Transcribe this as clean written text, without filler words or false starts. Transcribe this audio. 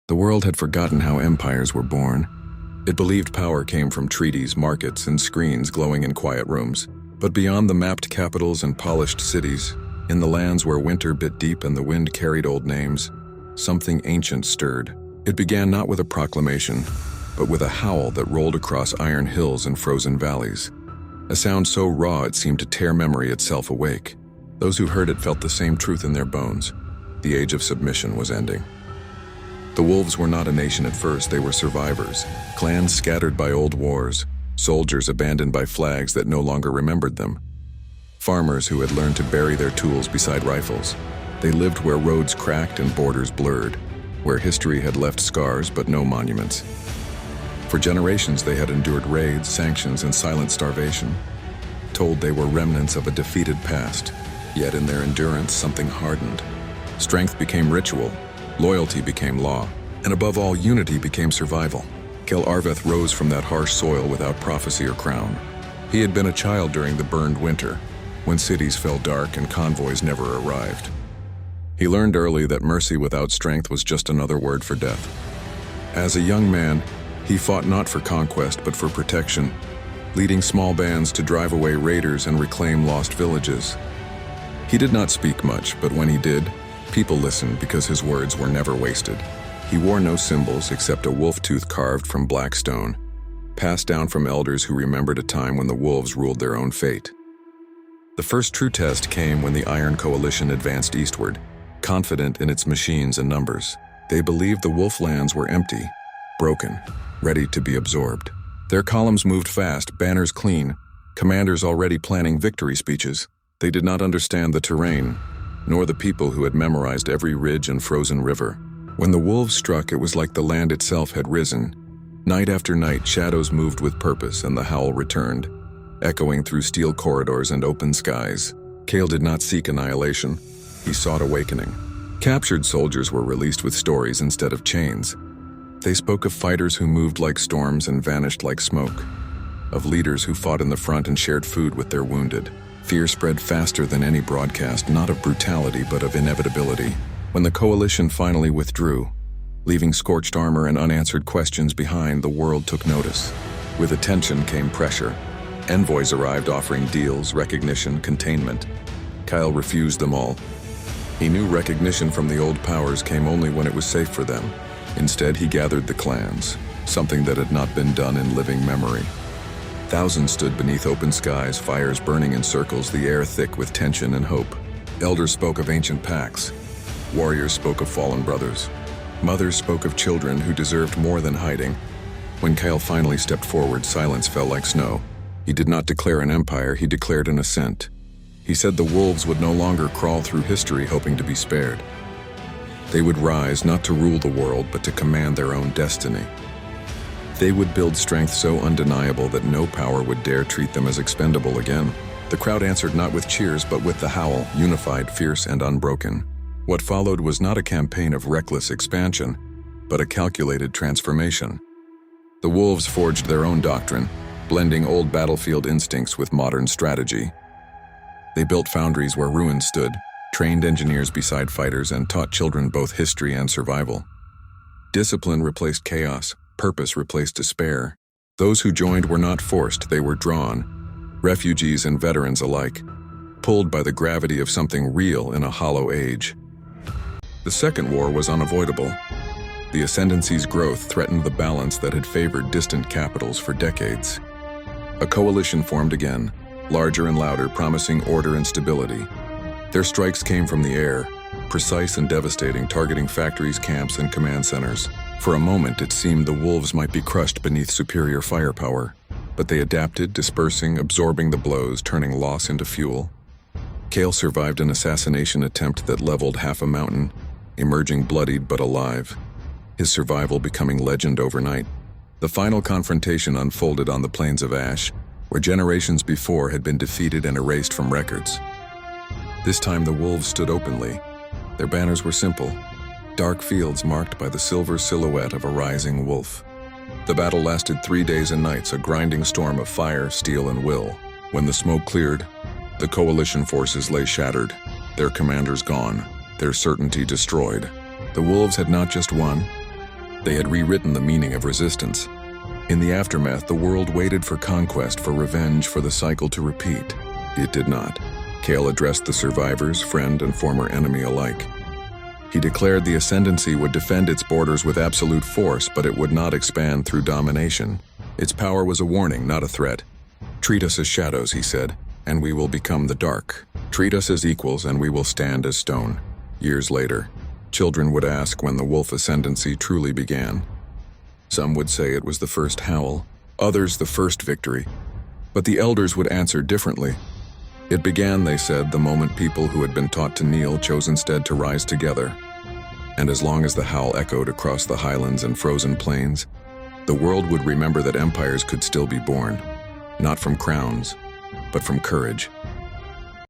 The world had forgotten how empires were born. It believed power came from treaties, markets, and screens glowing in quiet rooms. But beyond the mapped capitals and polished cities, in the lands where winter bit deep and the wind carried old names, something ancient stirred. It began not with a proclamation, but with a howl that rolled across iron hills and frozen valleys. A sound so raw it seemed to tear memory itself awake. Those who heard it felt the same truth in their bones. The age of submission was ending. The wolves were not a nation at first, they were survivors. Clans scattered by old wars, soldiers abandoned by flags that no longer remembered them. Farmers who had learned to bury their tools beside rifles. They lived where roads cracked and borders blurred, where history had left scars but no monuments. For generations they had endured raids, sanctions, and silent starvation, told they were remnants of a defeated past. Yet in their endurance something hardened. Strength became ritual, loyalty became law, and above all, unity became survival. Kel Arveth rose from that harsh soil without prophecy or crown. He had been a child during the burned winter, when cities fell dark and convoys never arrived. He learned early that mercy without strength was just another word for death. As a young man, he fought not for conquest but for protection, leading small bands to drive away raiders and reclaim lost villages. He did not speak much, but when he did, people listened because his words were never wasted. He wore no symbols except a wolf tooth carved from black stone, passed down from elders who remembered a time when the wolves ruled their own fate. The first true test came when the Iron Coalition advanced eastward, confident in its machines and numbers. They believed the wolf lands were empty, broken, ready to be absorbed. Their columns moved fast, banners clean, commanders already planning victory speeches. They did not understand the terrain, nor the people who had memorized every ridge and frozen river. When the wolves struck, it was like the land itself had risen. Night after night, shadows moved with purpose, and the howl returned, echoing through steel corridors and open skies. Kale did not seek annihilation. He sought awakening. Captured soldiers were released with stories instead of chains. They spoke of fighters who moved like storms and vanished like smoke, of leaders who fought in the front and shared food with their wounded. Fear spread faster than any broadcast, not of brutality but of inevitability. When the coalition finally withdrew, leaving scorched armor and unanswered questions behind, the world took notice. With attention came pressure. Envoys arrived offering deals, recognition, containment. Kyle refused them all. He knew recognition from the old powers came only when it was safe for them. Instead, he gathered the clans, something that had not been done in living memory. Thousands stood beneath open skies, fires burning in circles, the air thick with tension and hope. Elders spoke of ancient pacts. Warriors spoke of fallen brothers. Mothers spoke of children who deserved more than hiding. When Kyle finally stepped forward, silence fell like snow. He did not declare an empire, he declared an ascent. He said the wolves would no longer crawl through history hoping to be spared. They would rise not to rule the world, but to command their own destiny. They would build strength so undeniable that no power would dare treat them as expendable again. The crowd answered not with cheers, but with the howl, unified, fierce, and unbroken. What followed was not a campaign of reckless expansion, but a calculated transformation. The wolves forged their own doctrine, blending old battlefield instincts with modern strategy. They built foundries where ruins stood, trained engineers beside fighters, and taught children both history and survival. Discipline replaced chaos, purpose replaced despair. Those who joined were not forced, they were drawn, refugees and veterans alike, pulled by the gravity of something real in a hollow age. The Second War was unavoidable. The Ascendancy's growth threatened the balance that had favored distant capitals for decades. A coalition formed again, larger and louder, promising order and stability. Their strikes came from the air, precise and devastating, targeting factories, camps, and command centers. For a moment, it seemed the wolves might be crushed beneath superior firepower, but they adapted, dispersing, absorbing the blows, turning loss into fuel. Kale survived an assassination attempt that leveled half a mountain, emerging bloodied but alive, his survival becoming legend overnight. The final confrontation unfolded on the Plains of Ash, where generations before had been defeated and erased from records. This time the wolves stood openly. Their banners were simple, dark fields marked by the silver silhouette of a rising wolf. The battle lasted 3 days and nights, a grinding storm of fire, steel, and will. When the smoke cleared, the coalition forces lay shattered, their commanders gone, their certainty destroyed. The wolves had not just won, They had rewritten the meaning of resistance. In the aftermath, the world waited for conquest, for revenge, for the cycle to repeat. It did not. Kale addressed the survivors, friend and former enemy alike. He declared the Ascendancy would defend its borders with absolute force, but it would not expand through domination. Its power was a warning, not a threat. "Treat us as shadows," he said, "and we will become the dark. Treat us as equals, and we will stand as stone." Years later, children would ask when the Wolf Ascendancy truly began. Some would say it was the first howl, others the first victory. But the elders would answer differently. It began, they said, the moment people who had been taught to kneel chose instead to rise together. And as long as the howl echoed across the highlands and frozen plains, the world would remember that empires could still be born, not from crowns, but from courage.